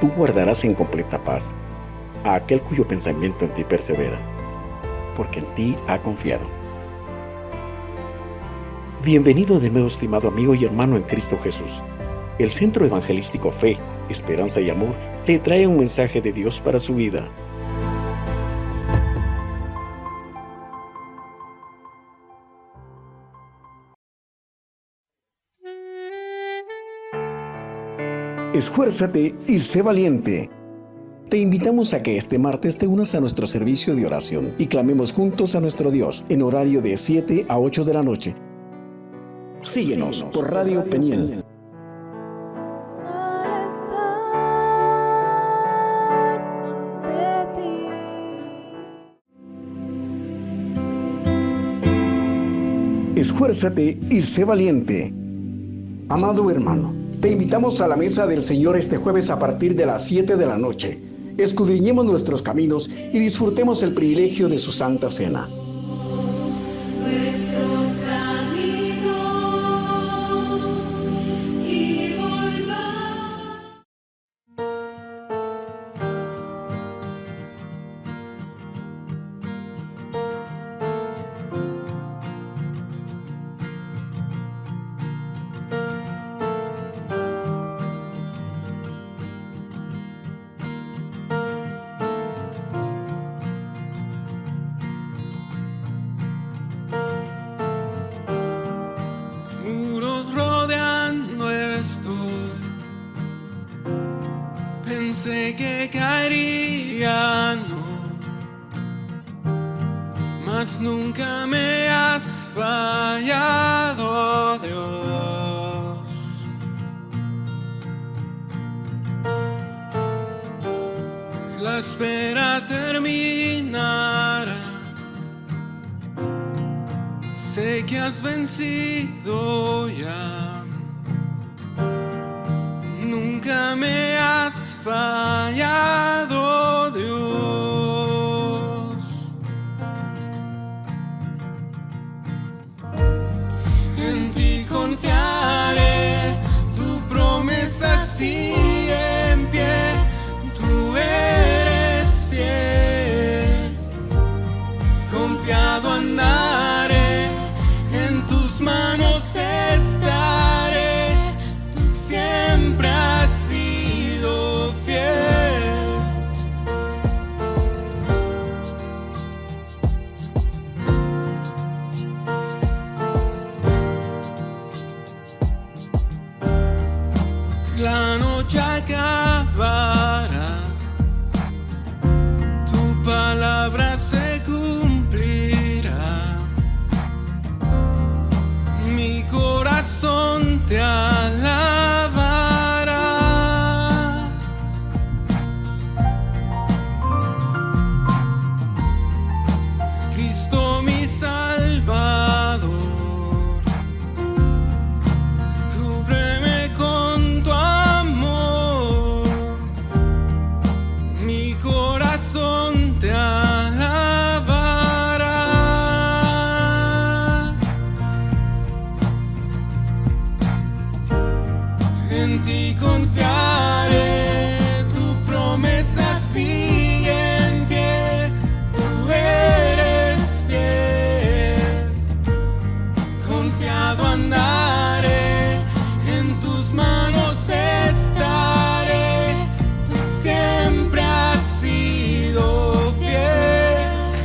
Tú guardarás en completa paz a aquel cuyo pensamiento en ti persevera, porque en ti ha confiado. Bienvenido de nuevo, estimado amigo y hermano en Cristo Jesús. El Centro Evangelístico Fe, Esperanza y Amor le trae un mensaje de Dios para su vida. Esfuérzate y sé valiente. Te invitamos a que este martes te unas a nuestro servicio de oración y clamemos juntos a nuestro Dios en horario de 7 a 8 de la noche. Síguenos por Radio Peniel. Esfuérzate y sé valiente. Amado hermano, te invitamos a la mesa del Señor este jueves a partir de las 7 de la noche. Escudriñemos nuestros caminos y disfrutemos el privilegio de su Santa Cena. Pensé que caería, no, mas nunca me has fallado, Dios. La espera terminará, sé que has vencido ya. Nunca me has fallado, Dios. En ti confiaré, tu promesa sigue en pie, tú eres fiel. Confiado andaré, en tus manos estaré, tú siempre has sido fiel. La noche acabará, tu palabra se cumplirá, mi corazón te alabará. Cristo mi Salvador, cúbreme con tu amor, mi corazón te alabará. En ti confiaré, tu promesa sigue en pie, tú eres fiel. Confiado andaré, en tus manos estaré, tú siempre has sido fiel.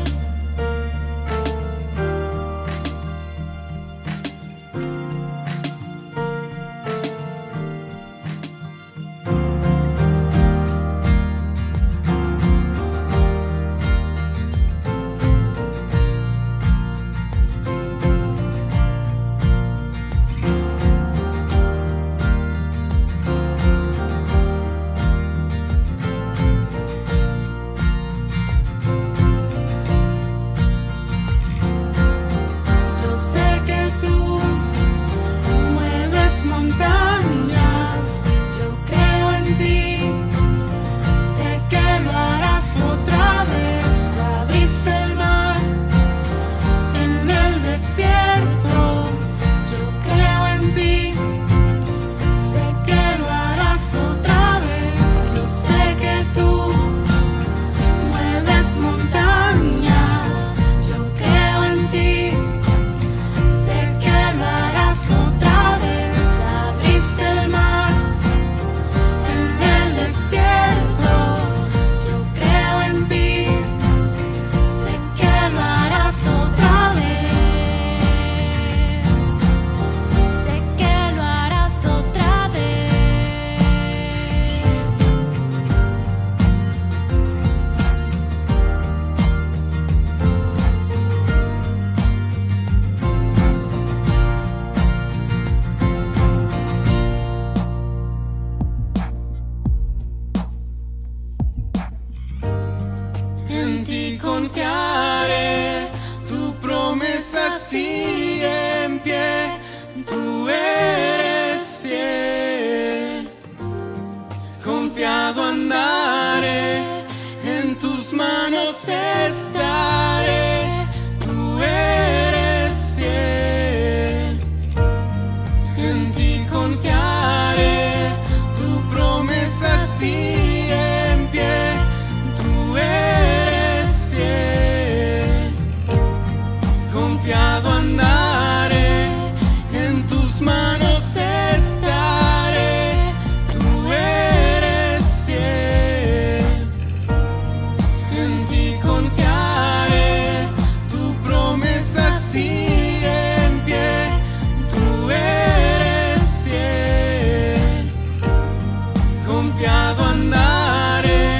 confiado andaré,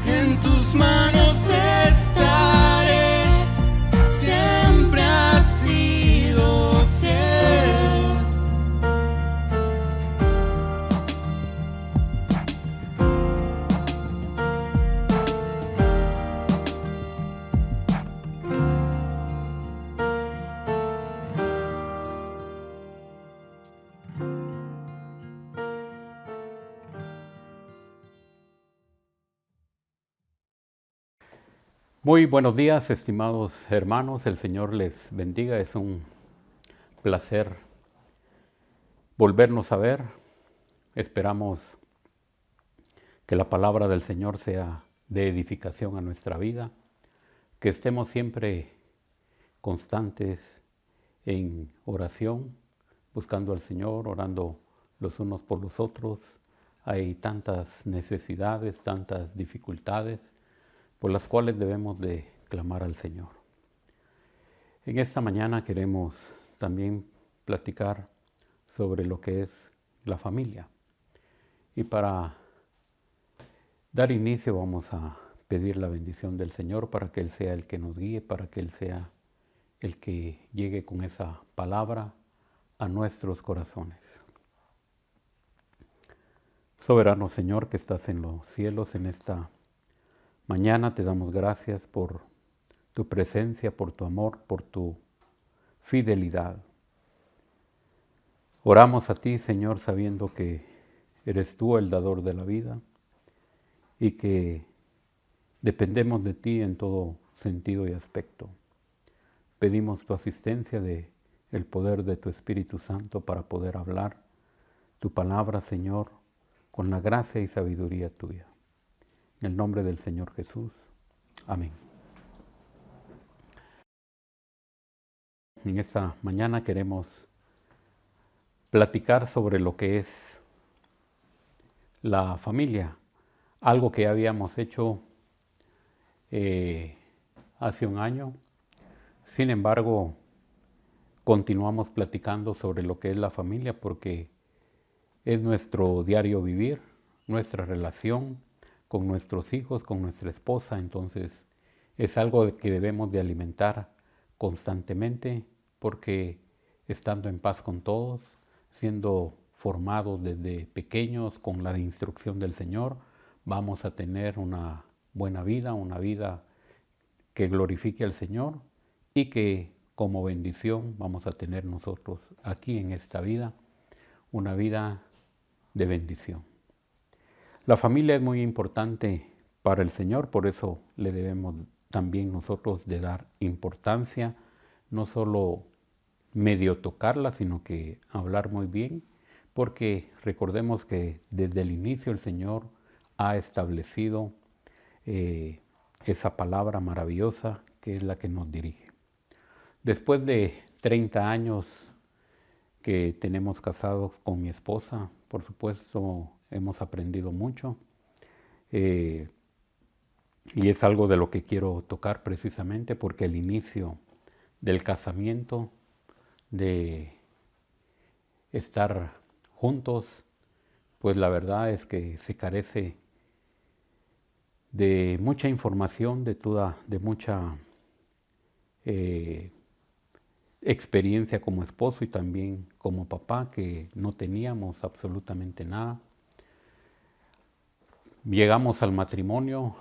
en tus manos estaré, siempre has sido fiel. Muy buenos días, estimados hermanos. El Señor les bendiga. Es un placer volvernos a ver. Esperamos que la palabra del Señor sea de edificación a nuestra vida, que estemos siempre constantes en oración, buscando al Señor, orando los unos por los otros. Hay tantas necesidades, tantas dificultades por las cuales debemos de clamar al Señor. En esta mañana queremos también platicar sobre lo que es la familia. Y para dar inicio vamos a pedir la bendición del Señor para que Él sea el que nos guíe, para que Él sea el que llegue con esa palabra a nuestros corazones. Soberano Señor que estás en los cielos, en esta mañana te damos gracias por tu presencia, por tu amor, por tu fidelidad. Oramos a ti, Señor, sabiendo que eres tú el dador de la vida y que dependemos de ti en todo sentido y aspecto. Pedimos tu asistencia de el poder de tu Espíritu Santo para poder hablar tu palabra, Señor, con la gracia y sabiduría tuya. En el nombre del Señor Jesús. Amén. En esta mañana queremos platicar sobre lo que es la familia. Algo que habíamos hecho hace un año. Sin embargo, continuamos platicando sobre lo que es la familia porque es nuestro diario vivir, nuestra relación con nuestros hijos, con nuestra esposa. Entonces es algo que debemos de alimentar constantemente porque estando en paz con todos, siendo formados desde pequeños con la instrucción del Señor, vamos a tener una buena vida, una vida que glorifique al Señor y que como bendición vamos a tener nosotros aquí en esta vida, una vida de bendición. La familia es muy importante para el Señor, por eso le debemos también nosotros de dar importancia, no solo medio tocarla, sino que hablar muy bien, porque recordemos que desde el inicio el Señor ha establecido esa palabra maravillosa que es la que nos dirige. Después de 30 años que tenemos casados con mi esposa, por supuesto, hemos aprendido mucho y es algo de lo que quiero tocar precisamente porque el inicio del casamiento, de estar juntos, pues la verdad es que se carece de mucha información, de mucha experiencia como esposo y también como papá, que no teníamos absolutamente nada. Llegamos al matrimonio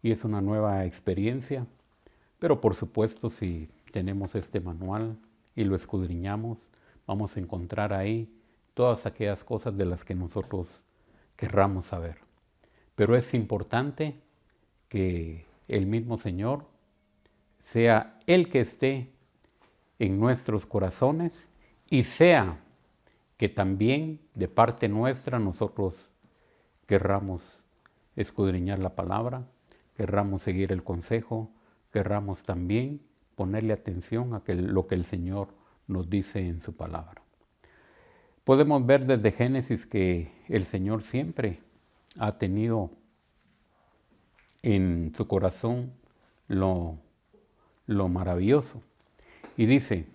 y es una nueva experiencia, pero por supuesto si tenemos este manual y lo escudriñamos, vamos a encontrar ahí todas aquellas cosas de las que nosotros querramos saber. Pero es importante que el mismo Señor sea el que esté en nuestros corazones y sea que también de parte nuestra nosotros querramos escudriñar la palabra, querramos seguir el consejo, querramos también ponerle atención a lo que el Señor nos dice en su palabra. Podemos ver desde Génesis que el Señor siempre ha tenido en su corazón lo maravilloso. Y dice,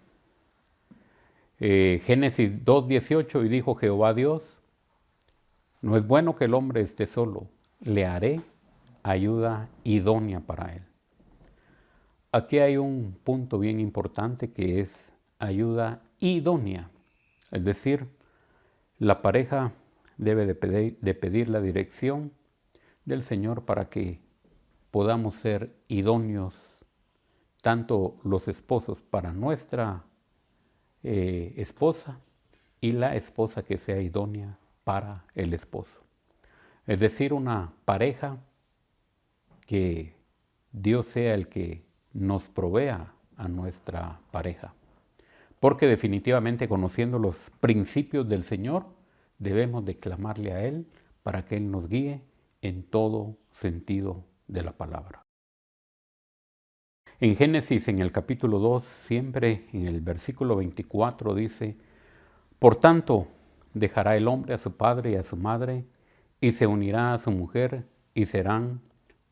Génesis 2:18, y dijo Jehová Dios, No es bueno que el hombre esté solo, le haré ayuda idónea para él. Aquí hay un punto bien importante que es ayuda idónea. Es decir, la pareja debe de pedir la dirección del Señor para que podamos ser idóneos, tanto los esposos para nuestra esposa y la esposa que sea idónea para el esposo. Es decir, una pareja que Dios sea el que nos provea a nuestra pareja. Porque definitivamente conociendo los principios del Señor, debemos de clamarle a Él para que Él nos guíe en todo sentido de la palabra. En Génesis, en el capítulo 2, siempre en el versículo 24 dice: por tanto, dejará el hombre a su padre y a su madre, y se unirá a su mujer, y serán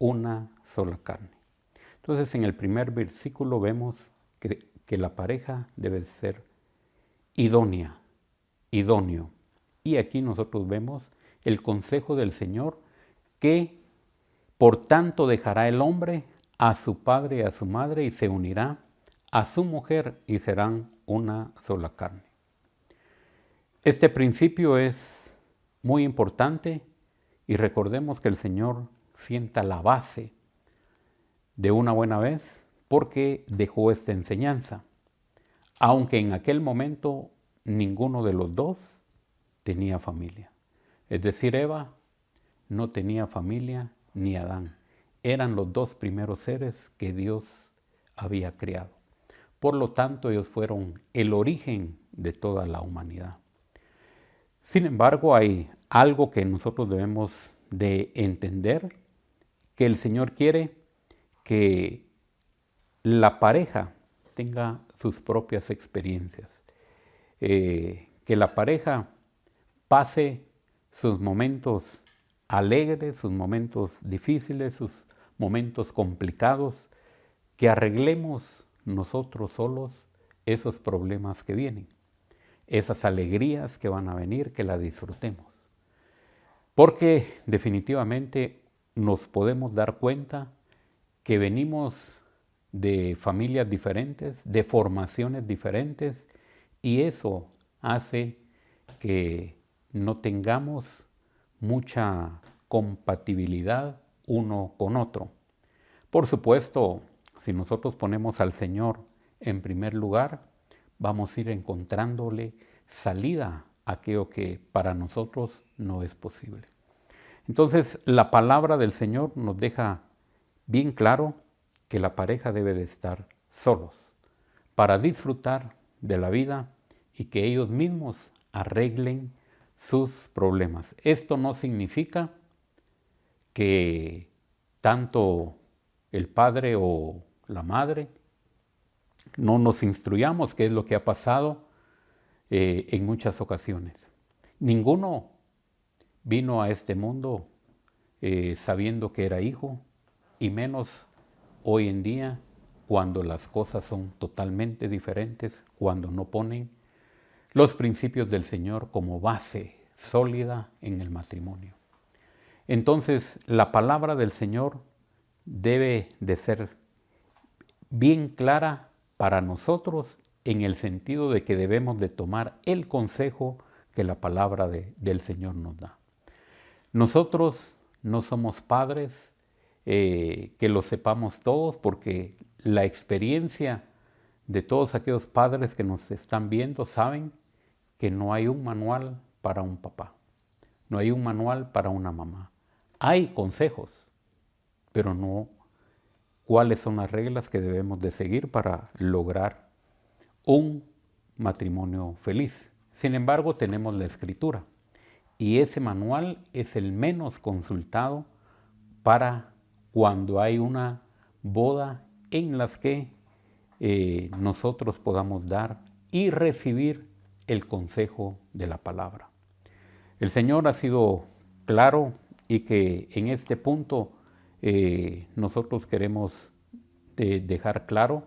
una sola carne. Entonces, en el primer versículo vemos que la pareja debe ser idónea, idóneo. Y aquí nosotros vemos el consejo del Señor que, por tanto, dejará el hombre a su padre y a su madre, y se unirá a su mujer, y serán una sola carne. Este principio es muy importante y recordemos que el Señor sienta la base de una buena vez porque dejó esta enseñanza, aunque en aquel momento ninguno de los dos tenía familia. Es decir, Eva no tenía familia ni Adán. Eran los dos primeros seres que Dios había creado. Por lo tanto, ellos fueron el origen de toda la humanidad. Sin embargo, hay algo que nosotros debemos de entender, que el Señor quiere que la pareja tenga sus propias experiencias, que la pareja pase sus momentos alegres, sus momentos difíciles, sus momentos complicados, que arreglemos nosotros solos esos problemas que vienen, esas alegrías que van a venir, que las disfrutemos. Porque definitivamente nos podemos dar cuenta que venimos de familias diferentes, de formaciones diferentes, y eso hace que no tengamos mucha compatibilidad uno con otro. Por supuesto, si nosotros ponemos al Señor en primer lugar, vamos a ir encontrándole salida a aquello que para nosotros no es posible. Entonces, la palabra del Señor nos deja bien claro que la pareja debe de estar solos para disfrutar de la vida y que ellos mismos arreglen sus problemas. Esto no significa que tanto el padre o la madre no nos instruyamos, que es lo que ha pasado en muchas ocasiones. Ninguno vino a este mundo sabiendo que era hijo, y menos hoy en día cuando las cosas son totalmente diferentes, cuando no ponen los principios del Señor como base sólida en el matrimonio. Entonces, la palabra del Señor debe de ser bien clara para nosotros en el sentido de que debemos de tomar el consejo que la palabra del Señor nos da. Nosotros no somos padres que lo sepamos todos, porque la experiencia de todos aquellos padres que nos están viendo saben que no hay un manual para un papá, no hay un manual para una mamá. Hay consejos, pero no cuáles son las reglas que debemos de seguir para lograr un matrimonio feliz. Sin embargo, tenemos la Escritura, y ese manual es el menos consultado para cuando hay una boda en las que nosotros podamos dar y recibir el consejo de la palabra. El Señor ha sido claro, y que en este punto nosotros queremos dejar claro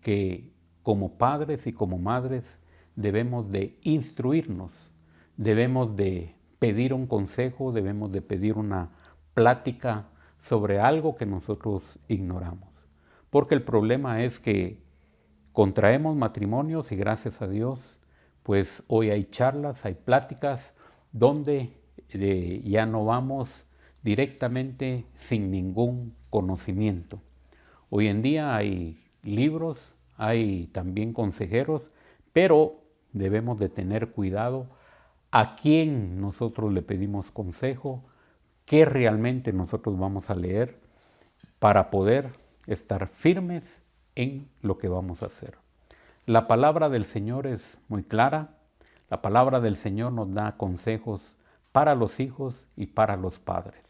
que como padres y como madres debemos de instruirnos, debemos de pedir un consejo, debemos de pedir una plática sobre algo que nosotros ignoramos. Porque el problema es que contraemos matrimonios y gracias a Dios, pues hoy hay charlas, hay pláticas donde ya no vamos directamente sin ningún conocimiento. Hoy en día hay libros, hay también consejeros, pero debemos de tener cuidado a quién nosotros le pedimos consejo, qué realmente nosotros vamos a leer para poder estar firmes en lo que vamos a hacer. La palabra del Señor es muy clara. La palabra del Señor nos da consejos para los hijos y para los padres.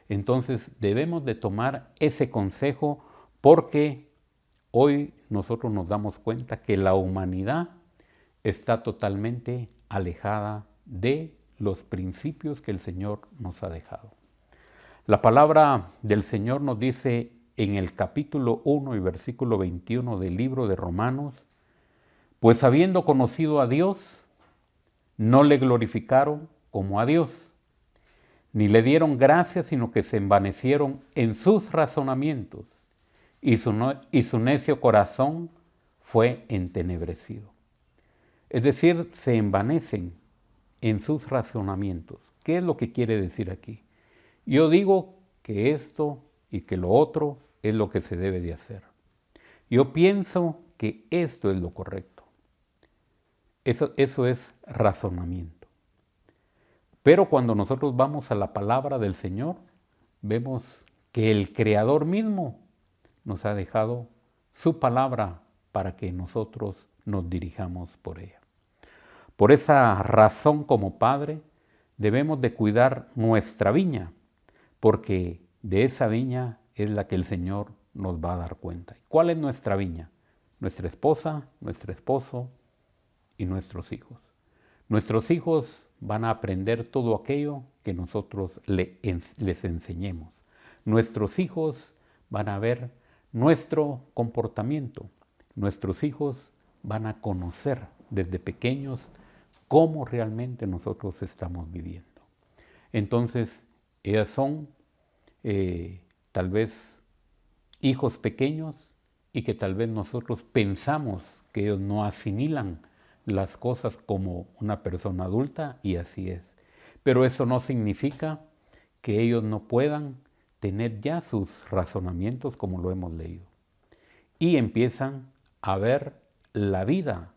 Entonces debemos de tomar ese consejo porque hoy nosotros nos damos cuenta que la humanidad está totalmente alejada de los principios que el Señor nos ha dejado. La palabra del Señor nos dice en el capítulo 1 y versículo 21 del libro de Romanos, pues habiendo conocido a Dios, no le glorificaron como a Dios, ni le dieron gracias, sino que se envanecieron en sus razonamientos, y su necio corazón fue entenebrecido. Es decir, se envanecen en sus razonamientos. ¿Qué es lo que quiere decir aquí? Yo digo que esto y que lo otro es lo que se debe de hacer. Yo pienso que esto es lo correcto. Eso es razonamiento. Pero cuando nosotros vamos a la palabra del Señor, vemos que el Creador mismo nos ha dejado su palabra para que nosotros nos dirijamos por ella. Por esa razón, como padre, debemos de cuidar nuestra viña, porque de esa viña es la que el Señor nos va a dar cuenta. ¿Cuál es nuestra viña? Nuestra esposa, nuestro esposo y nuestros hijos. Nuestros hijos van a aprender todo aquello que nosotros les enseñemos. Nuestros hijos van a ver nuestro comportamiento. Nuestros hijos van a conocer desde pequeños cómo realmente nosotros estamos viviendo. Entonces, ellas son tal vez hijos pequeños y que tal vez nosotros pensamos que ellos no asimilan las cosas como una persona adulta y así es. Pero eso no significa que ellos no puedan tener ya sus razonamientos como lo hemos leído. Y empiezan a ver la vida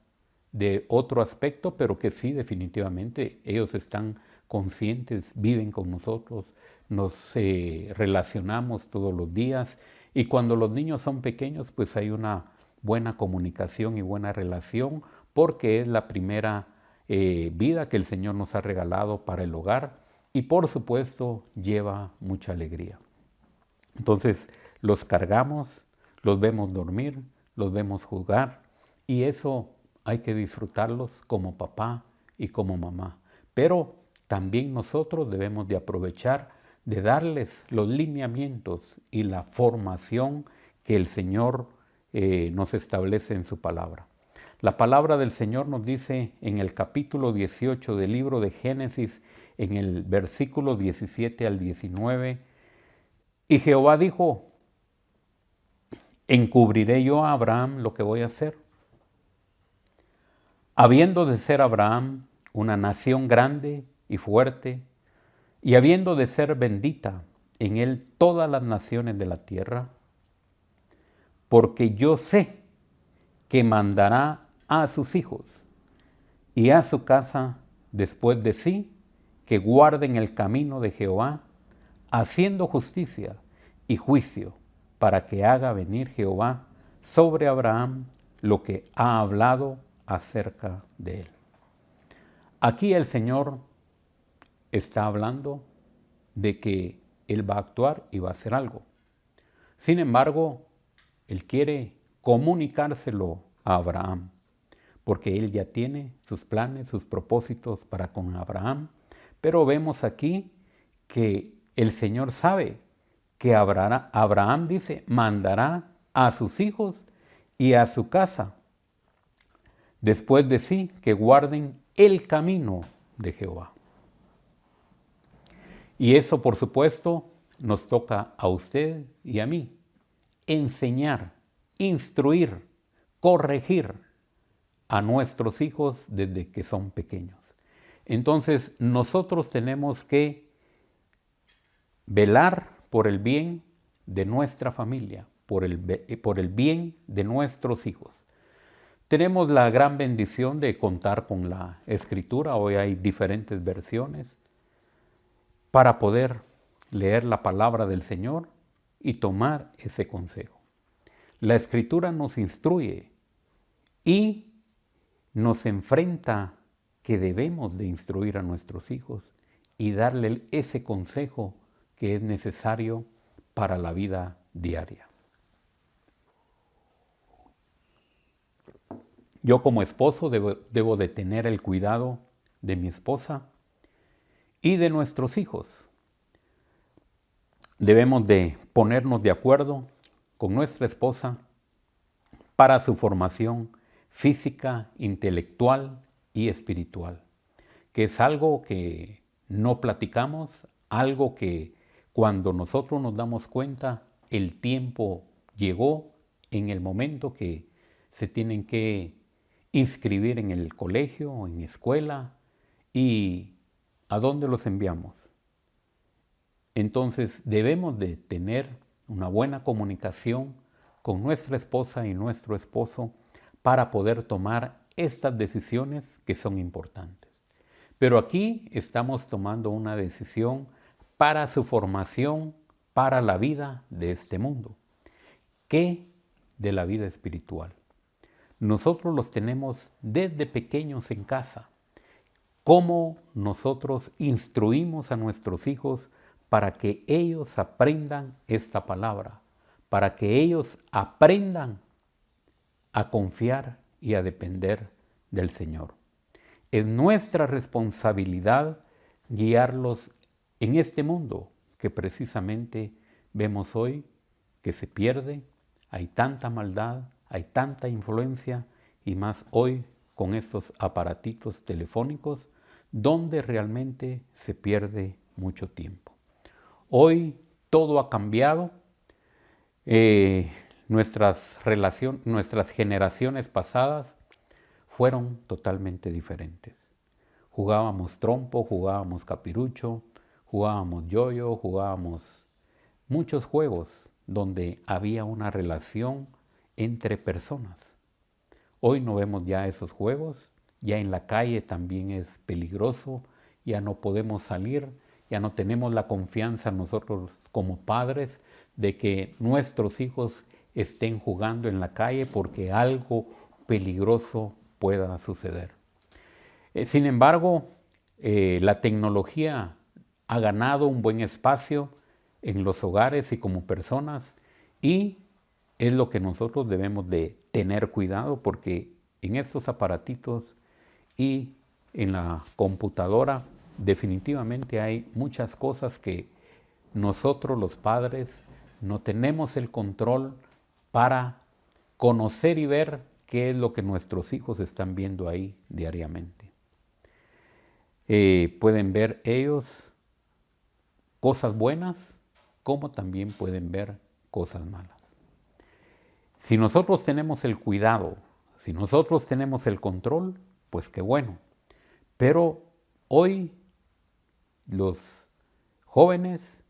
de otro aspecto, pero que sí, definitivamente, ellos están conscientes, viven con nosotros, nos relacionamos todos los días y cuando los niños son pequeños, pues hay una buena comunicación y buena relación porque es la primera vida que el Señor nos ha regalado para el hogar y por supuesto lleva mucha alegría. Entonces los cargamos, los vemos dormir, los vemos jugar y eso hay que disfrutarlos como papá y como mamá. Pero también nosotros debemos de aprovechar de darles los lineamientos y la formación que el Señor nos establece en su palabra. La palabra del Señor nos dice en el capítulo 18 del libro de Génesis, en el versículo 17 al 19, y Jehová dijo, ¿encubriré yo a Abraham lo que voy a hacer? Habiendo de ser Abraham una nación grande y fuerte, y habiendo de ser bendita en él todas las naciones de la tierra, porque yo sé que mandará a sus hijos y a su casa después de sí, que guarden el camino de Jehová, haciendo justicia y juicio, para que haga venir Jehová sobre Abraham lo que ha hablado acerca de él. Aquí el Señor está hablando de que Él va a actuar y va a hacer algo. Sin embargo, Él quiere comunicárselo a Abraham, porque Él ya tiene sus planes, sus propósitos para con Abraham. Pero vemos aquí que el Señor sabe que Abraham dice, mandará a sus hijos y a su casa, después de sí, que guarden el camino de Jehová. Y eso, por supuesto, nos toca a usted y a mí. Enseñar, instruir, corregir a nuestros hijos desde que son pequeños. Entonces, nosotros tenemos que velar por el bien de nuestra familia, por el bien de nuestros hijos. Tenemos la gran bendición de contar con la Escritura. Hoy hay diferentes versiones para poder leer la palabra del Señor y tomar ese consejo. La Escritura nos instruye y nos enfrenta que debemos de instruir a nuestros hijos y darle ese consejo que es necesario para la vida diaria. Yo como esposo debo de tener el cuidado de mi esposa y de nuestros hijos. Debemos de ponernos de acuerdo con nuestra esposa para su formación física, intelectual y espiritual, que es algo que no platicamos, algo que cuando nosotros nos damos cuenta, el tiempo llegó en el momento que se tienen que inscribir en el colegio, en escuela, y ¿a dónde los enviamos? Entonces debemos de tener una buena comunicación con nuestra esposa y nuestro esposo para poder tomar estas decisiones que son importantes. Pero aquí estamos tomando una decisión para su formación, para la vida de este mundo, que de la vida espiritual. Nosotros los tenemos desde pequeños en casa. ¿Cómo nosotros instruimos a nuestros hijos para que ellos aprendan esta palabra? Para que ellos aprendan a confiar y a depender del Señor. Es nuestra responsabilidad guiarlos en este mundo que precisamente vemos hoy que se pierde, hay tanta maldad, hay tanta influencia y más hoy con estos aparatitos telefónicos donde realmente se pierde mucho tiempo. Hoy todo ha cambiado. Nuestras generaciones pasadas fueron totalmente diferentes. Jugábamos trompo, jugábamos capirucho, jugábamos yoyo, jugábamos muchos juegos donde había una relación entre personas. Hoy no vemos ya esos juegos, ya en la calle también es peligroso, ya no podemos salir, ya no tenemos la confianza nosotros como padres de que nuestros hijos estén jugando en la calle porque algo peligroso pueda suceder. Sin embargo, la tecnología ha ganado un buen espacio en los hogares y como personas y es lo que nosotros debemos de tener cuidado porque en estos aparatitos y en la computadora definitivamente hay muchas cosas que nosotros los padres no tenemos el control para conocer y ver qué es lo que nuestros hijos están viendo ahí diariamente. Pueden ver ellos cosas buenas como también pueden ver cosas malas. Si nosotros tenemos el cuidado, si nosotros tenemos el control, pues qué bueno. Pero hoy los jóvenes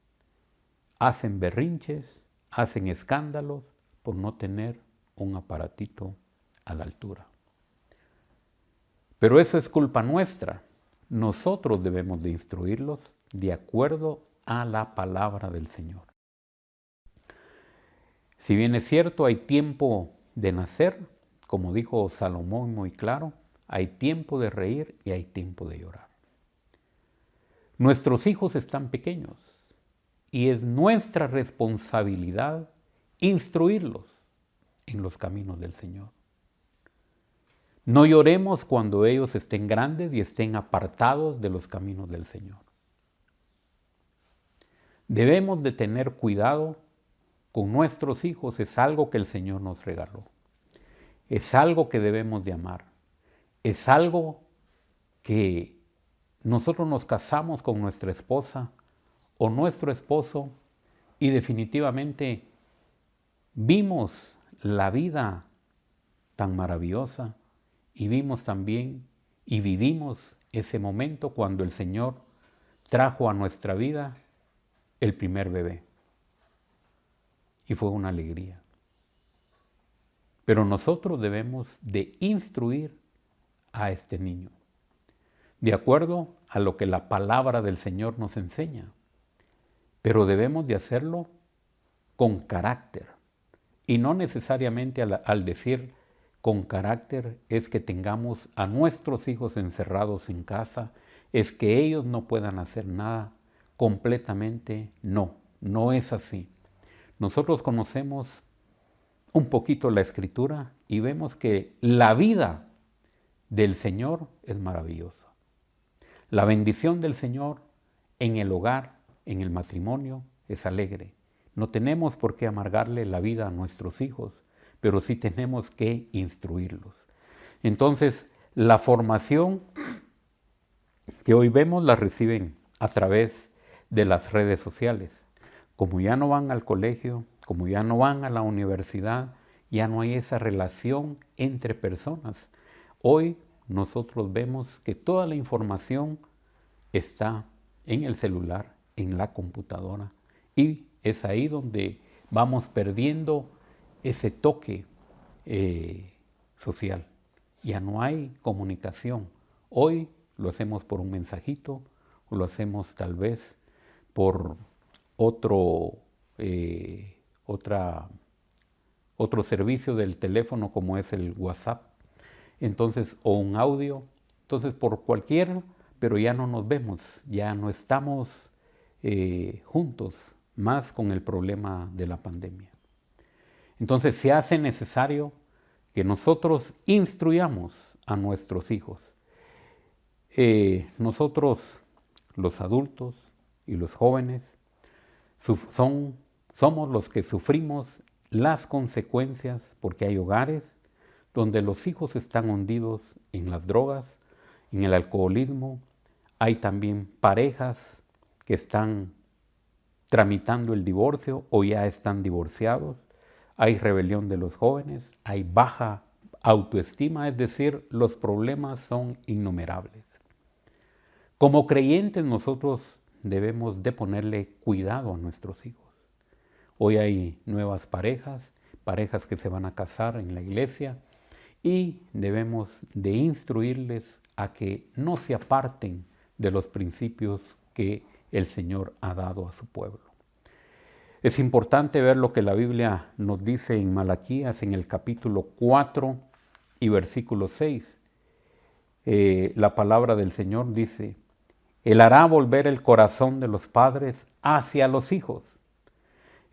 hacen berrinches, hacen escándalos por no tener un aparatito a la altura. Pero eso es culpa nuestra. Nosotros debemos de instruirlos de acuerdo a la palabra del Señor. Si bien es cierto, hay tiempo de nacer, como dijo Salomón muy claro, hay tiempo de reír y hay tiempo de llorar. Nuestros hijos están pequeños y es nuestra responsabilidad instruirlos en los caminos del Señor. No lloremos cuando ellos estén grandes y estén apartados de los caminos del Señor. Debemos de tener cuidado con nuestros hijos, es algo que el Señor nos regaló. Es algo que debemos de amar. Es algo que nosotros nos casamos con nuestra esposa o nuestro esposo y definitivamente vimos la vida tan maravillosa y vimos también y vivimos ese momento cuando el Señor trajo a nuestra vida el primer bebé. Y fue una alegría. Pero nosotros debemos de instruir a este niño, de acuerdo a lo que la palabra del Señor nos enseña. Pero debemos de hacerlo con carácter. Y no necesariamente al decir con carácter es que tengamos a nuestros hijos encerrados en casa, es que ellos no puedan hacer nada. Completamente no, no es así. Nosotros conocemos un poquito la Escritura y vemos que la vida del Señor es maravillosa. La bendición del Señor en el hogar, en el matrimonio, es alegre. No tenemos por qué amargarle la vida a nuestros hijos, pero sí tenemos que instruirlos. Entonces, la formación que hoy vemos la reciben a través de las redes sociales. Como ya no van al colegio, como ya no van a la universidad, ya no hay esa relación entre personas. Hoy nosotros vemos que toda la información está en el celular, en la computadora, y es ahí donde vamos perdiendo ese toque social. Ya no hay comunicación. Hoy lo hacemos por un mensajito, o lo hacemos tal vez por otro servicio del teléfono como es el WhatsApp, entonces, o un audio, entonces por cualquiera, pero ya no nos vemos, ya no estamos juntos, más con el problema de la pandemia. Entonces se hace necesario que nosotros instruyamos a nuestros hijos. Nosotros, los adultos y los jóvenes, somos los que sufrimos las consecuencias porque hay hogares donde los hijos están hundidos en las drogas, en el alcoholismo. Hay también parejas que están tramitando el divorcio o ya están divorciados. Hay rebelión de los jóvenes, hay baja autoestima, es decir, los problemas son innumerables. Como creyentes nosotros debemos de ponerle cuidado a nuestros hijos. Hoy hay nuevas parejas que se van a casar en la iglesia y debemos de instruirles a que no se aparten de los principios que el Señor ha dado a su pueblo. Es importante ver lo que la Biblia nos dice en Malaquías en el capítulo 4 y versículo 6. La palabra del Señor dice: Él hará volver el corazón de los padres hacia los hijos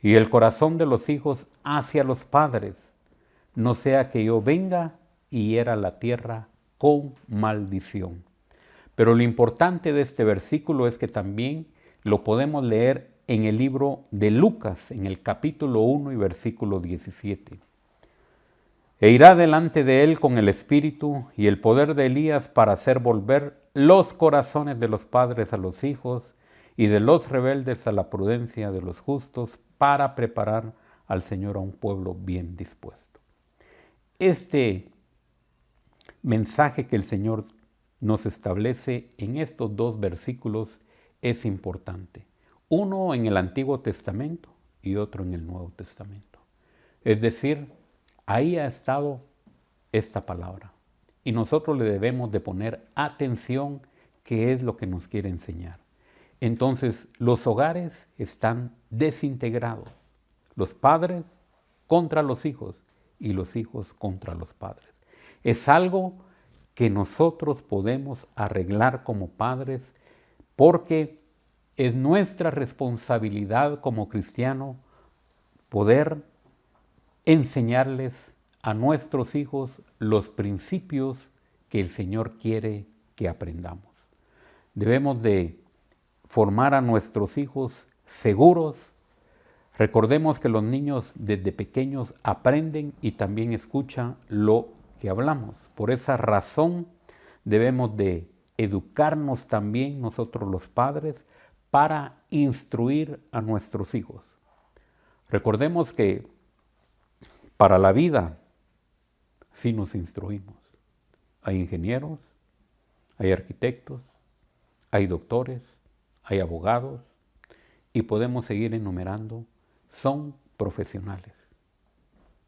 y el corazón de los hijos hacia los padres, no sea que yo venga y hiera la tierra con maldición. Pero lo importante de este versículo es que también lo podemos leer en el libro de Lucas, en el capítulo 1 y versículo 17. E irá delante de él con el espíritu y el poder de Elías para hacer volver los corazones de los padres a los hijos y de los rebeldes a la prudencia de los justos, para preparar al Señor a un pueblo bien dispuesto. Este mensaje que el Señor nos establece en estos dos versículos es importante. Uno en el Antiguo Testamento y otro en el Nuevo Testamento. Es decir, ahí ha estado esta palabra. Y nosotros le debemos de poner atención qué es lo que nos quiere enseñar. Entonces, los hogares están desintegrados. Los padres contra los hijos y los hijos contra los padres. Es algo que nosotros podemos arreglar como padres porque es nuestra responsabilidad como cristiano poder enseñarles a nuestros hijos los principios que el Señor quiere que aprendamos. Debemos de formar a nuestros hijos seguros. Recordemos que los niños desde pequeños aprenden y también escuchan lo que hablamos. Por esa razón debemos de educarnos también nosotros los padres para instruir a nuestros hijos. Recordemos que para la vida sí nos instruimos. Hay ingenieros, hay arquitectos, hay doctores, hay abogados y podemos seguir enumerando. Son profesionales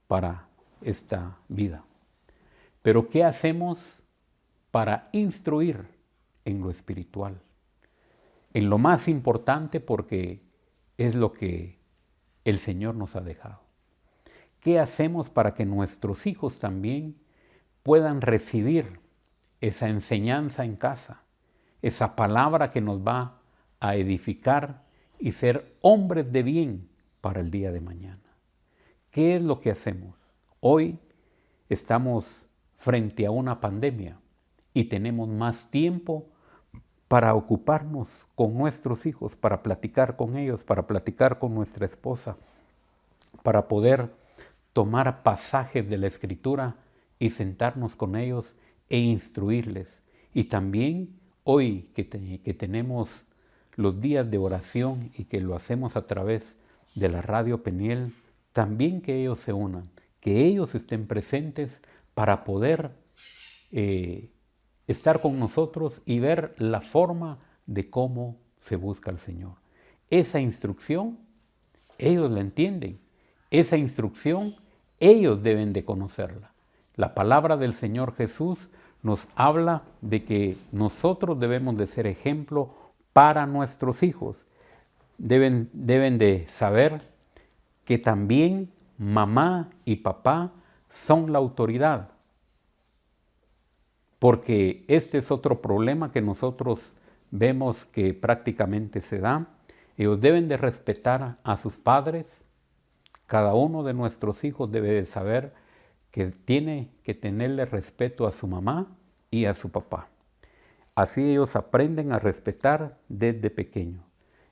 para esta vida. Pero ¿qué hacemos para instruir en lo espiritual? En lo más importante, porque es lo que el Señor nos ha dejado. ¿Qué hacemos para que nuestros hijos también puedan recibir esa enseñanza en casa, esa palabra que nos va a edificar y ser hombres de bien para el día de mañana? ¿Qué es lo que hacemos? Hoy estamos frente a una pandemia y tenemos más tiempo para ocuparnos con nuestros hijos, para platicar con ellos, para platicar con nuestra esposa, para poder tomar pasajes de la Escritura y sentarnos con ellos e instruirles. Y también hoy que tenemos los días de oración y que lo hacemos a través de la Radio Peniel, también que ellos se unan, que ellos estén presentes para poder estar con nosotros y ver la forma de cómo se busca al Señor. Esa instrucción, ellos la entienden. Esa instrucción, ellos deben de conocerla. La palabra del Señor Jesús nos habla de que nosotros debemos de ser ejemplo para nuestros hijos. Deben de saber que también mamá y papá son la autoridad. Porque este es otro problema que nosotros vemos que prácticamente se da. Ellos deben de respetar a sus padres. Cada uno de nuestros hijos debe de saber que tiene que tenerle respeto a su mamá y a su papá. Así ellos aprenden a respetar desde pequeño.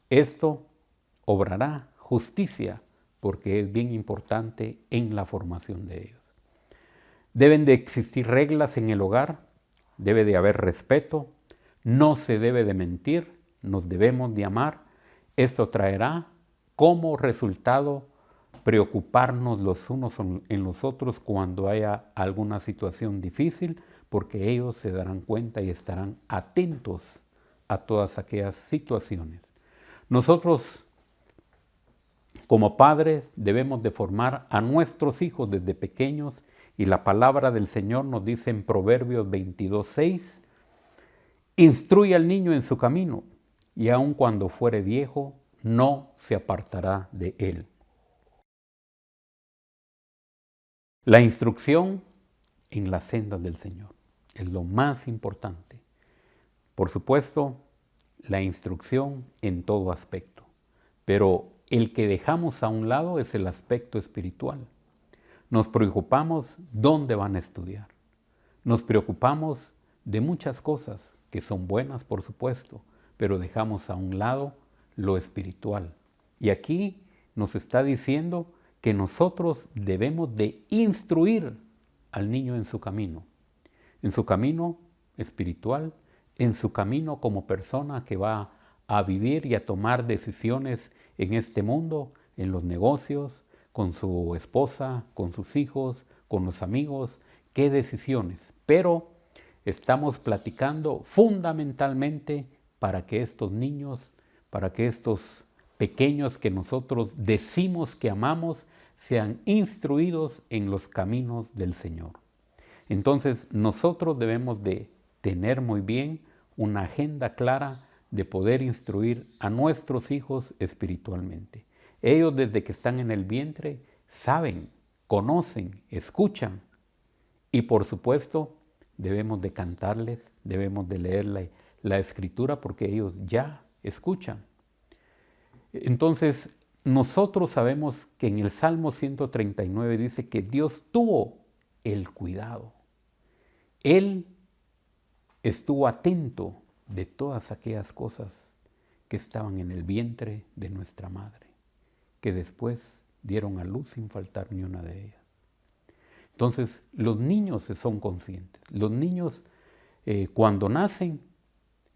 Esto obrará justicia porque es bien importante en la formación de ellos. Deben de existir reglas en el hogar. Debe de haber respeto, no se debe de mentir, nos debemos de amar. Esto traerá como resultado preocuparnos los unos en los otros cuando haya alguna situación difícil, porque ellos se darán cuenta y estarán atentos a todas aquellas situaciones. Nosotros, como padres, debemos de formar a nuestros hijos desde pequeños. Y la palabra del Señor nos dice en Proverbios 22:6, instruye al niño en su camino, y aun cuando fuere viejo, no se apartará de él. La instrucción en las sendas del Señor es lo más importante. Por supuesto, la instrucción en todo aspecto, pero el que dejamos a un lado es el aspecto espiritual. Nos preocupamos dónde van a estudiar. Nos preocupamos de muchas cosas que son buenas, por supuesto, pero dejamos a un lado lo espiritual. Y aquí nos está diciendo que nosotros debemos de instruir al niño en su camino espiritual, en su camino como persona que va a vivir y a tomar decisiones en este mundo, en los negocios, con su esposa, con sus hijos, con los amigos, qué decisiones. Pero estamos platicando fundamentalmente para que estos niños, para que estos pequeños que nosotros decimos que amamos, sean instruidos en los caminos del Señor. Entonces nosotros debemos de tener muy bien una agenda clara de poder instruir a nuestros hijos espiritualmente. Ellos desde que están en el vientre saben, conocen, escuchan y por supuesto debemos de cantarles, debemos de leer la Escritura porque ellos ya escuchan. Entonces nosotros sabemos que en el Salmo 139 dice que Dios tuvo el cuidado. Él estuvo atento de todas aquellas cosas que estaban en el vientre de nuestra madre, que después dieron a luz sin faltar ni una de ellas. Entonces, los niños son conscientes. Los niños, cuando nacen,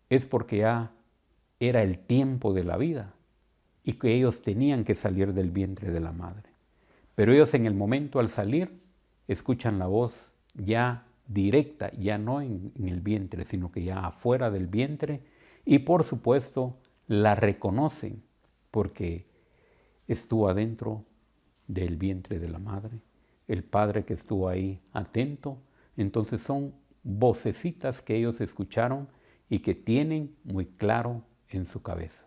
es porque ya era el tiempo de la vida y que ellos tenían que salir del vientre de la madre. Pero ellos en el momento al salir escuchan la voz ya directa, ya no en el vientre, sino que ya afuera del vientre, y por supuesto la reconocen porque estuvo adentro del vientre de la madre, el padre que estuvo ahí atento. Entonces son vocecitas que ellos escucharon y que tienen muy claro en su cabeza.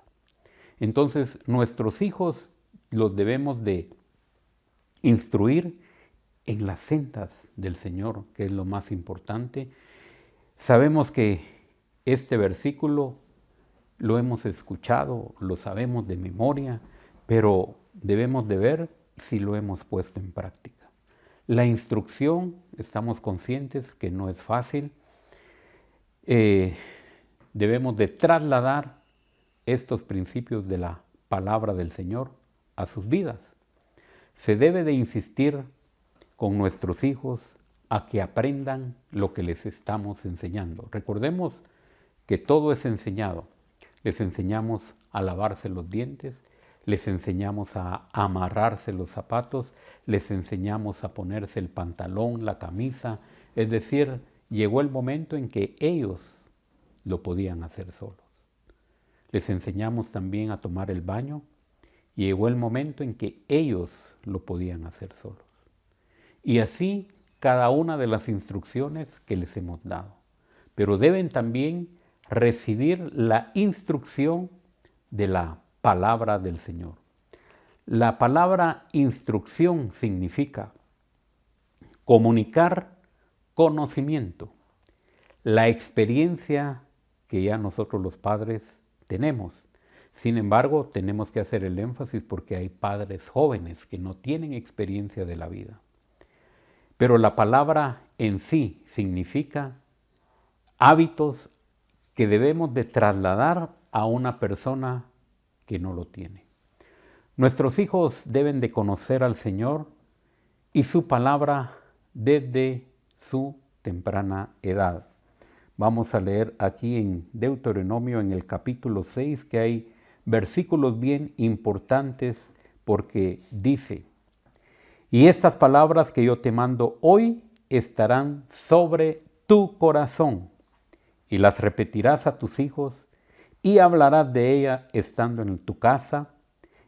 Entonces nuestros hijos los debemos de instruir en las sendas del Señor, que es lo más importante. Sabemos que este versículo lo hemos escuchado, lo sabemos de memoria, pero debemos de ver si lo hemos puesto en práctica. La instrucción, estamos conscientes que no es fácil. Debemos de trasladar estos principios de la palabra del Señor a sus vidas. Se debe de insistir con nuestros hijos a que aprendan lo que les estamos enseñando. Recordemos que todo es enseñado. Les enseñamos a lavarse los dientes, les enseñamos a amarrarse los zapatos, les enseñamos a ponerse el pantalón, la camisa. Es decir, llegó el momento en que ellos lo podían hacer solos. Les enseñamos también a tomar el baño y llegó el momento en que ellos lo podían hacer solos. Y así cada una de las instrucciones que les hemos dado. Pero deben también recibir la instrucción de la palabra del Señor. La palabra instrucción significa comunicar conocimiento, la experiencia que ya nosotros los padres tenemos. Sin embargo, tenemos que hacer el énfasis porque hay padres jóvenes que no tienen experiencia de la vida. Pero la palabra en sí significa hábitos que debemos de trasladar a una persona que no lo tiene. Nuestros hijos deben de conocer al Señor y su palabra desde su temprana edad. Vamos a leer aquí en Deuteronomio en el capítulo 6 que hay versículos bien importantes porque dice: y estas palabras que yo te mando hoy estarán sobre tu corazón y las repetirás a tus hijos y hablarás de ella estando en tu casa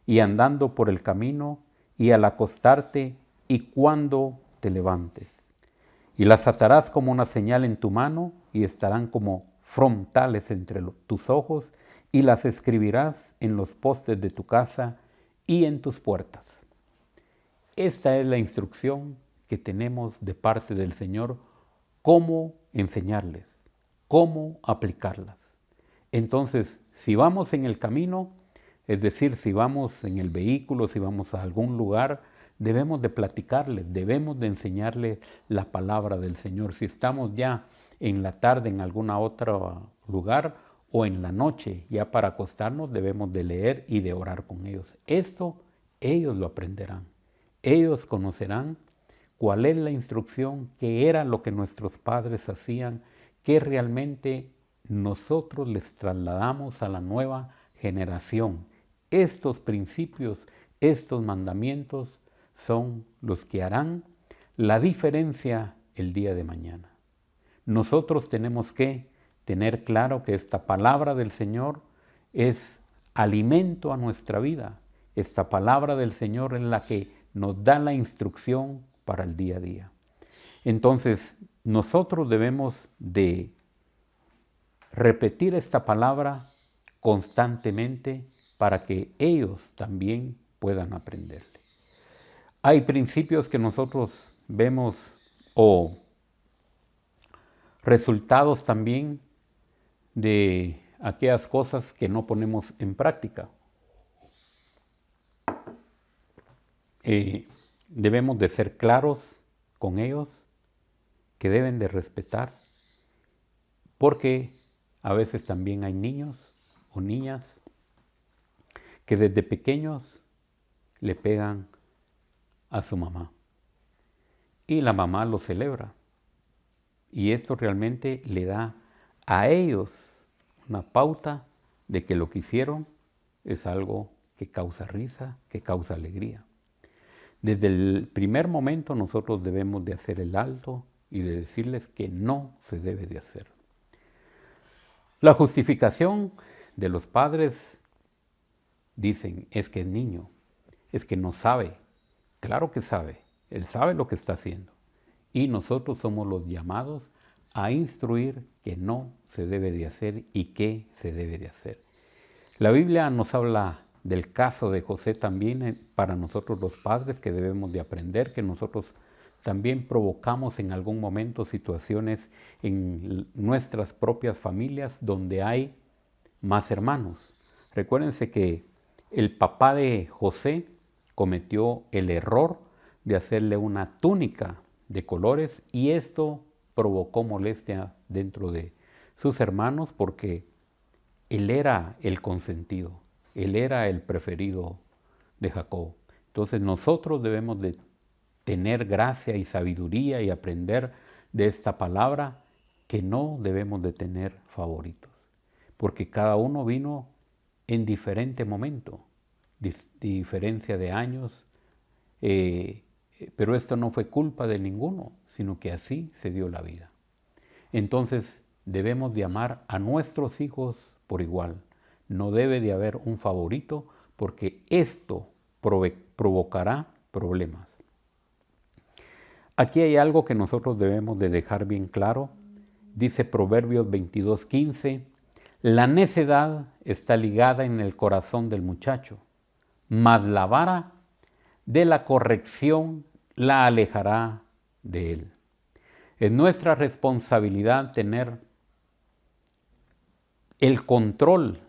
y andando por el camino y al acostarte y cuando te levantes. Y las atarás como una señal en tu mano y estarán como frontales entre tus ojos y las escribirás en los postes de tu casa y en tus puertas. Esta es la instrucción que tenemos de parte del Señor, cómo enseñarles, cómo aplicarlas. Entonces, si vamos en el camino, es decir, si vamos en el vehículo, si vamos a algún lugar, debemos de platicarles, debemos de enseñarles la palabra del Señor. Si estamos ya en la tarde en algún otro lugar o en la noche ya para acostarnos, debemos de leer y de orar con ellos. Esto ellos lo aprenderán. Ellos conocerán cuál es la instrucción, qué era lo que nuestros padres hacían, que realmente nosotros les trasladamos a la nueva generación. Estos principios, estos mandamientos son los que harán la diferencia el día de mañana. Nosotros tenemos que tener claro que esta palabra del Señor es alimento a nuestra vida. Esta palabra del Señor es la que nos da la instrucción para el día a día. Entonces, nosotros debemos de repetir esta palabra constantemente para que ellos también puedan aprenderle. Hay principios que nosotros vemos o resultados también de aquellas cosas que no ponemos en práctica. Debemos de ser claros con ellos, que deben de respetar, porque a veces también hay niños o niñas que desde pequeños le pegan a su mamá y la mamá lo celebra, y esto realmente le da a ellos una pauta de que lo que hicieron es algo que causa risa, que causa alegría. Desde el primer momento nosotros debemos de hacer el alto y de decirles que no se debe de hacer. La justificación de los padres dicen es que es niño, es que no sabe. Claro que sabe, él sabe lo que está haciendo. Y nosotros somos los llamados a instruir que no se debe de hacer y qué se debe de hacer. La Biblia nos habla del caso de José también para nosotros los padres, que debemos de aprender que nosotros también provocamos en algún momento situaciones en nuestras propias familias donde hay más hermanos. Recuérdense que el papá de José cometió el error de hacerle una túnica de colores y esto provocó molestia dentro de sus hermanos porque él era el consentido, él era el preferido de Jacob. Entonces nosotros debemos de tener gracia y sabiduría y aprender de esta palabra que no debemos de tener favoritos, porque cada uno vino en diferente momento, diferencia de años, pero esto no fue culpa de ninguno, sino que así se dio la vida. Entonces debemos de amar a nuestros hijos por igual. No debe de haber un favorito porque esto provocará problemas. Aquí hay algo que nosotros debemos de dejar bien claro. Dice Proverbios 22:15, la necedad está ligada en el corazón del muchacho, mas la vara de la corrección la alejará de él. Es nuestra responsabilidad tener el control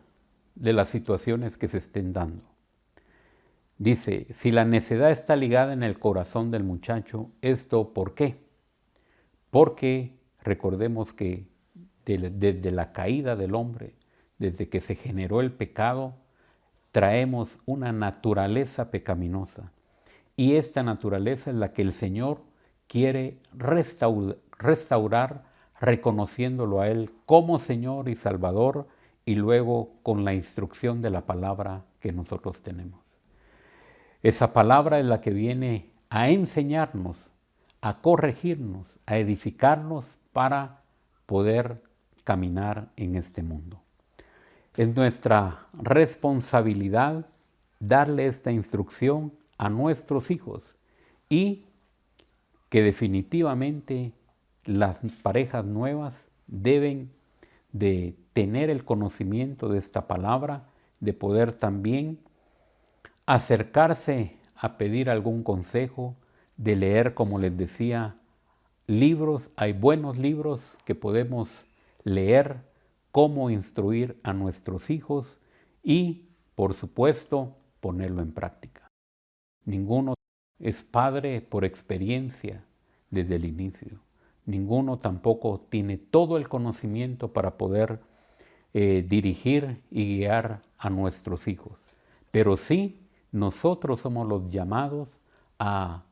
de las situaciones que se estén dando. Dice, si la necedad está ligada en el corazón del muchacho, ¿esto por qué? Porque recordemos que desde la caída del hombre, desde que se generó el pecado, traemos una naturaleza pecaminosa. Y esta naturaleza es la que el Señor quiere restaurar, reconociéndolo a Él como Señor y Salvador, y luego con la instrucción de la palabra que nosotros tenemos. Esa palabra es la que viene a enseñarnos, a corregirnos, a edificarnos para poder caminar en este mundo. Es nuestra responsabilidad darle esta instrucción a nuestros hijos y que definitivamente las parejas nuevas deben de tener el conocimiento de esta palabra, de poder también acercarse a pedir algún consejo, de leer, como les decía, libros. Hay buenos libros que podemos leer, cómo instruir a nuestros hijos y, por supuesto, ponerlo en práctica. Ninguno es padre por experiencia desde el inicio. Ninguno tampoco tiene todo el conocimiento para poder dirigir y guiar a nuestros hijos. Pero sí, nosotros somos los llamados a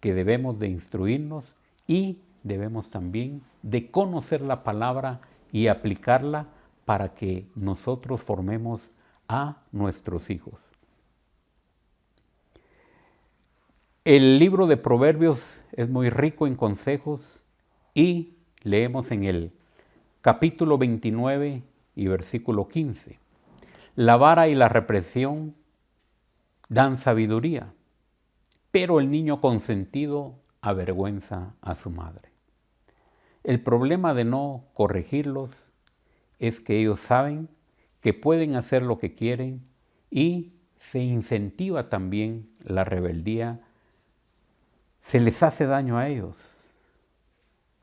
que debemos de instruirnos y debemos también de conocer la palabra y aplicarla para que nosotros formemos a nuestros hijos. El libro de Proverbios es muy rico en consejos y leemos en el capítulo 29 y versículo 15. La vara y la represión dan sabiduría, pero el niño consentido avergüenza a su madre. El problema de no corregirlos es que ellos saben que pueden hacer lo que quieren y se incentiva también la rebeldía. Se les hace daño a ellos.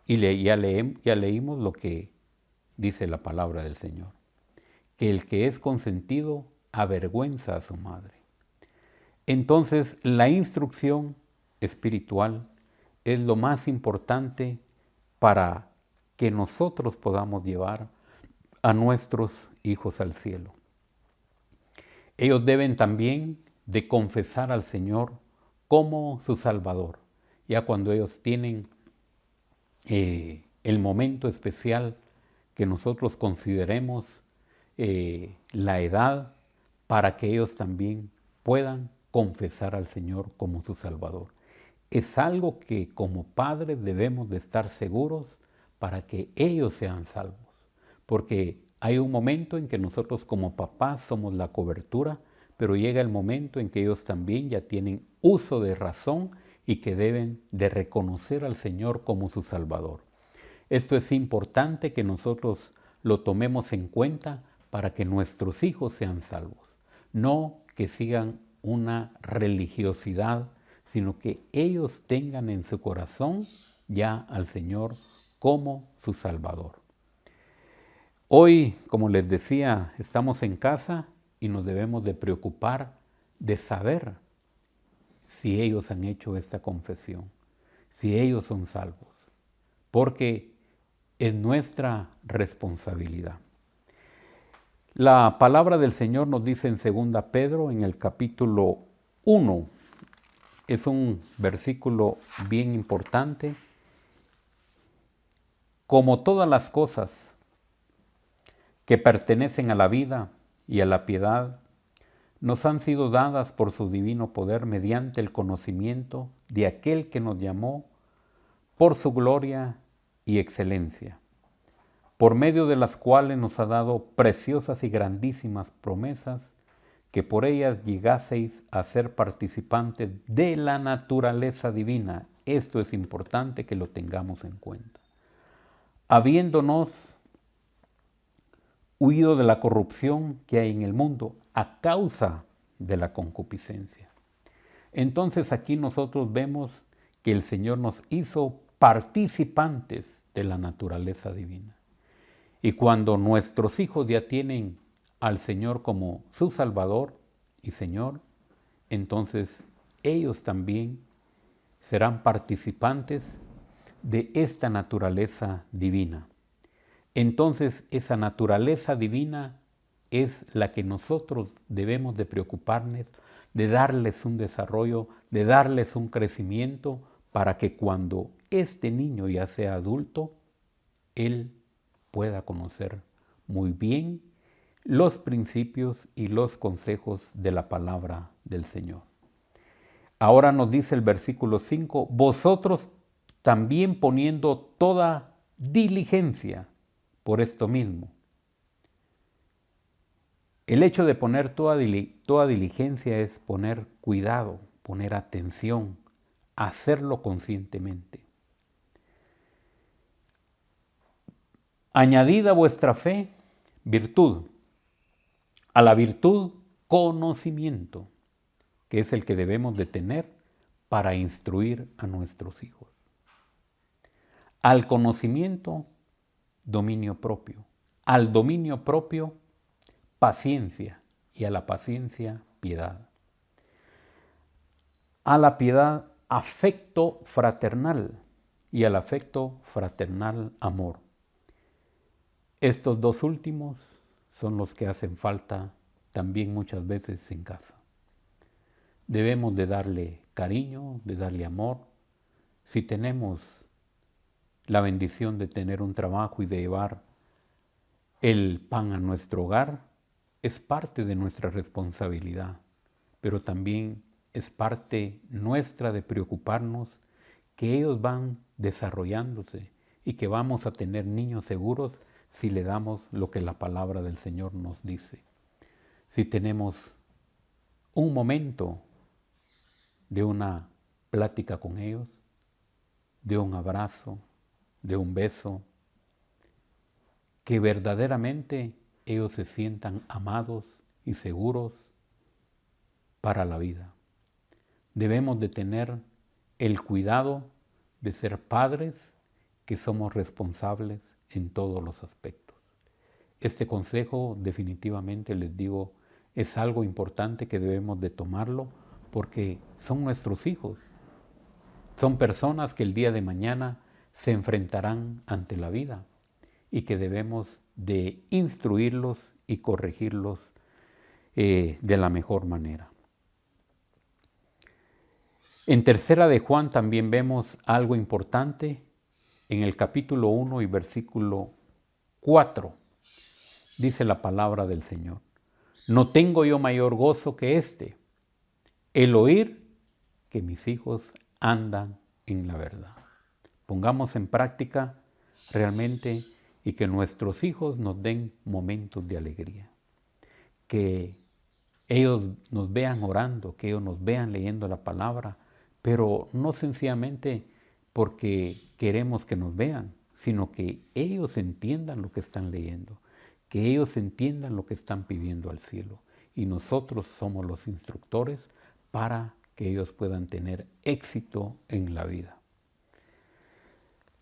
Y ya leímos lo que dice la palabra del Señor, que el que es consentido avergüenza a su madre. Entonces, la instrucción espiritual es lo más importante para que nosotros podamos llevar a nuestros hijos al cielo. Ellos deben también de confesar al Señor como su Salvador. Ya cuando ellos tienen el momento especial que nosotros consideremos la edad para que ellos también puedan confesar al Señor como su Salvador. Es algo que como padres debemos de estar seguros para que ellos sean salvos. Porque hay un momento en que nosotros como papás somos la cobertura, pero llega el momento en que ellos también ya tienen uso de razón y que deben de reconocer al Señor como su Salvador. Esto es importante que nosotros lo tomemos en cuenta para que nuestros hijos sean salvos. No que sigan una religiosidad, sino que ellos tengan en su corazón ya al Señor como su Salvador. Hoy, como les decía, estamos en casa y nos debemos de preocupar de saber si ellos han hecho esta confesión, si ellos son salvos, porque es nuestra responsabilidad. La palabra del Señor nos dice en 2 Pedro, en el capítulo 1, es un versículo bien importante. Como todas las cosas que pertenecen a la vida y a la piedad, nos han sido dadas por su divino poder mediante el conocimiento de aquel que nos llamó por su gloria y excelencia, por medio de las cuales nos ha dado preciosas y grandísimas promesas, que por ellas llegaseis a ser participantes de la naturaleza divina. Esto es importante que lo tengamos en cuenta. Habiéndonos huido de la corrupción que hay en el mundo a causa de la concupiscencia. Entonces aquí nosotros vemos que el Señor nos hizo participantes de la naturaleza divina. Y cuando nuestros hijos ya tienen al Señor como su Salvador y Señor, entonces ellos también serán participantes de esta naturaleza divina. Entonces esa naturaleza divina es la que nosotros debemos de preocuparnos, de darles un desarrollo, de darles un crecimiento, para que cuando este niño ya sea adulto, él pueda conocer muy bien los principios y los consejos de la palabra del Señor. Ahora nos dice el versículo 5, vosotros también poniendo toda diligencia por esto mismo. El hecho de poner toda diligencia es poner cuidado, poner atención, hacerlo conscientemente. Añadid a vuestra fe virtud, a la virtud conocimiento, que es el que debemos de tener para instruir a nuestros hijos. Al conocimiento, dominio propio. Al dominio propio, paciencia. Y a la paciencia, piedad. A la piedad, afecto fraternal. Y al afecto fraternal, amor. Estos dos últimos son los que hacen falta también muchas veces en casa. Debemos de darle cariño, de darle amor. Si tenemos la bendición de tener un trabajo y de llevar el pan a nuestro hogar, es parte de nuestra responsabilidad, pero también es parte nuestra de preocuparnos que ellos van desarrollándose y que vamos a tener niños seguros si le damos lo que la palabra del Señor nos dice. Si tenemos un momento de una plática con ellos, de un abrazo, de un beso, que verdaderamente ellos se sientan amados y seguros para la vida. Debemos de tener el cuidado de ser padres que somos responsables en todos los aspectos. Este consejo definitivamente, les digo, es algo importante que debemos de tomarlo porque son nuestros hijos. Son personas que el día de mañana se enfrentarán ante la vida y que debemos de instruirlos y corregirlos de la mejor manera. En Tercera de Juan también vemos algo importante en el capítulo 1 y versículo 4. Dice la palabra del Señor: no tengo yo mayor gozo que este, el oír que mis hijos andan en la verdad. Pongamos en práctica realmente y que nuestros hijos nos den momentos de alegría. Que ellos nos vean orando, que ellos nos vean leyendo la palabra, pero no sencillamente porque queremos que nos vean, sino que ellos entiendan lo que están leyendo, que ellos entiendan lo que están pidiendo al cielo. Y nosotros somos los instructores para que ellos puedan tener éxito en la vida.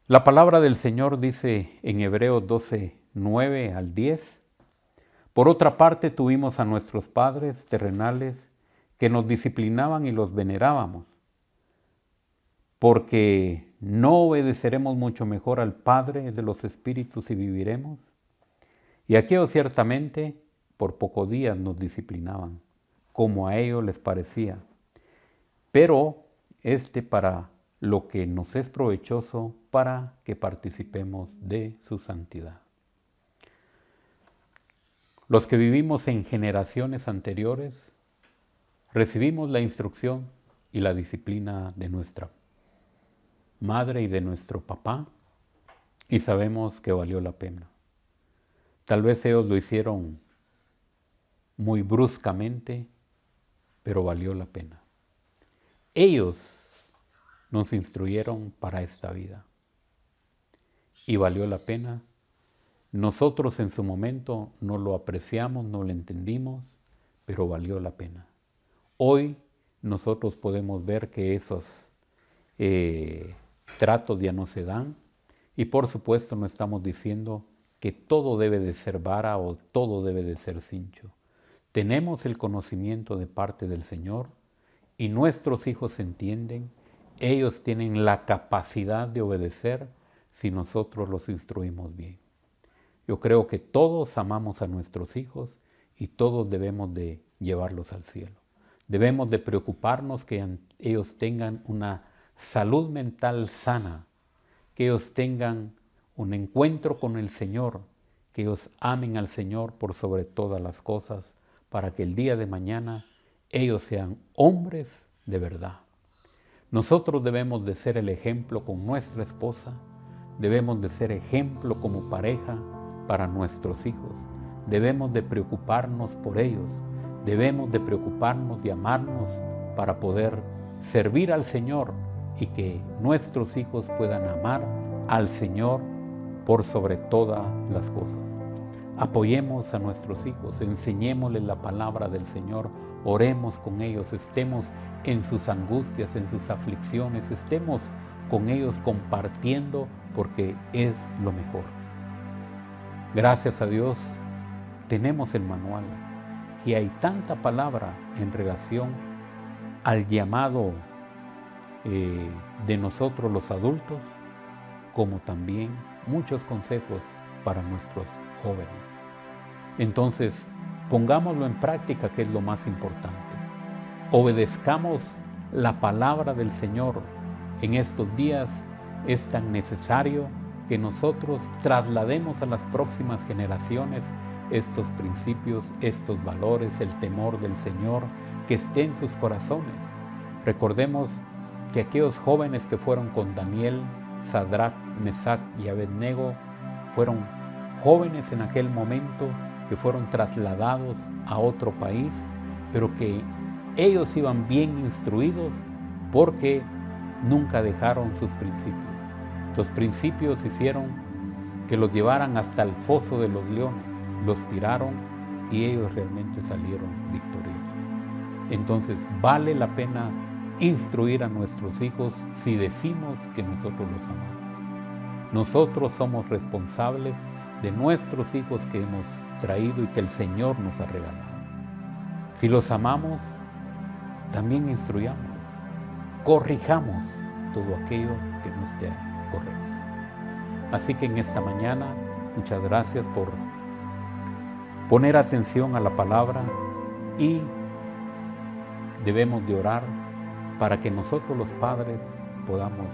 La palabra del Señor dice en Hebreos 12, 9 al 10, por otra parte tuvimos a nuestros padres terrenales que nos disciplinaban y los venerábamos, porque no obedeceremos mucho mejor al Padre de los Espíritus y viviremos. Y aquellos ciertamente por pocos días nos disciplinaban, como a ellos les parecía, pero para lo que nos es provechoso para que participemos de su santidad. Los que vivimos en generaciones anteriores recibimos la instrucción y la disciplina de nuestra madre y de nuestro papá y sabemos que valió la pena. Tal vez ellos lo hicieron muy bruscamente, pero valió la pena. Ellos nos instruyeron para esta vida y valió la pena. Nosotros en su momento no lo apreciamos, no lo entendimos, pero valió la pena. Hoy nosotros podemos ver que esos tratos ya no se dan y por supuesto no estamos diciendo que todo debe de ser vara o todo debe de ser cincho. Tenemos el conocimiento de parte del Señor y nuestros hijos entienden, ellos tienen la capacidad de obedecer si nosotros los instruimos bien. Yo creo que todos amamos a nuestros hijos y todos debemos de llevarlos al cielo. Debemos de preocuparnos que ellos tengan una salud mental sana, que ellos tengan un encuentro con el Señor, que ellos amen al Señor por sobre todas las cosas, para que el día de mañana ellos sean hombres de verdad. Nosotros debemos de ser el ejemplo con nuestra esposa, debemos de ser ejemplo como pareja para nuestros hijos, debemos de preocuparnos por ellos, debemos de preocuparnos y amarnos para poder servir al Señor y que nuestros hijos puedan amar al Señor por sobre todas las cosas. Apoyemos a nuestros hijos, enseñémosles la palabra del Señor, oremos con ellos, estemos en sus angustias, en sus aflicciones, estemos con ellos compartiendo porque es lo mejor. Gracias a Dios tenemos el manual y hay tanta palabra en relación al llamado de nosotros los adultos, como también muchos consejos para nuestros jóvenes. Entonces, pongámoslo en práctica, que es lo más importante. Obedezcamos la palabra del Señor. En estos días es tan necesario que nosotros traslademos a las próximas generaciones estos principios, estos valores, el temor del Señor, que esté en sus corazones. Recordemos que aquellos jóvenes que fueron con Daniel, Sadrach, Mesach y Abednego fueron jóvenes en aquel momento que fueron trasladados a otro país, pero que ellos iban bien instruidos porque nunca dejaron sus principios. Los principios hicieron que los llevaran hasta el foso de los leones, los tiraron y ellos realmente salieron victoriosos. Entonces vale la pena instruir a nuestros hijos si decimos que nosotros los amamos. Nosotros somos responsables de nuestros hijos que hemos traído y que el Señor nos ha regalado. Si los amamos, también instruyamos, corrijamos todo aquello que no esté correcto. Así que en esta mañana, muchas gracias por poner atención a la palabra y debemos de orar para que nosotros los padres podamos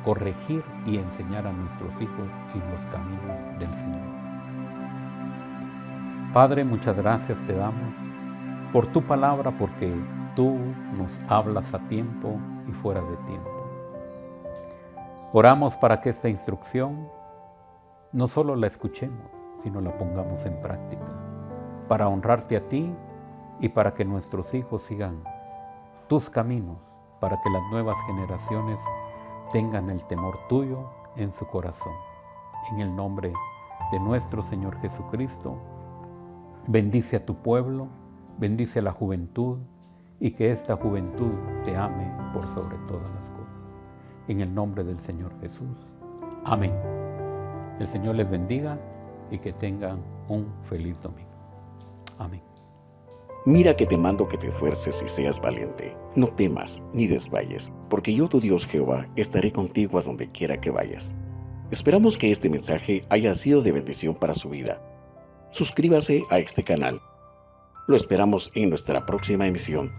corregir y enseñar a nuestros hijos en los caminos del Señor. Padre, muchas gracias te damos por tu palabra, porque Tú nos hablas a tiempo y fuera de tiempo. Oramos para que esta instrucción no solo la escuchemos, sino la pongamos en práctica, para honrarte a ti y para que nuestros hijos sigan tus caminos, para que las nuevas generaciones tengan el temor tuyo en su corazón. En el nombre de nuestro Señor Jesucristo, bendice a tu pueblo, bendice a la juventud y que esta juventud te ame por sobre todas las cosas. En el nombre del Señor Jesús. Amén. El Señor les bendiga y que tengan un feliz domingo. Amén. Mira que te mando que te esfuerces y seas valiente. No temas ni desmayes, porque yo, tu Dios Jehová, estaré contigo a donde quiera que vayas. Esperamos que este mensaje haya sido de bendición para su vida. Suscríbase a este canal. Lo esperamos en nuestra próxima emisión.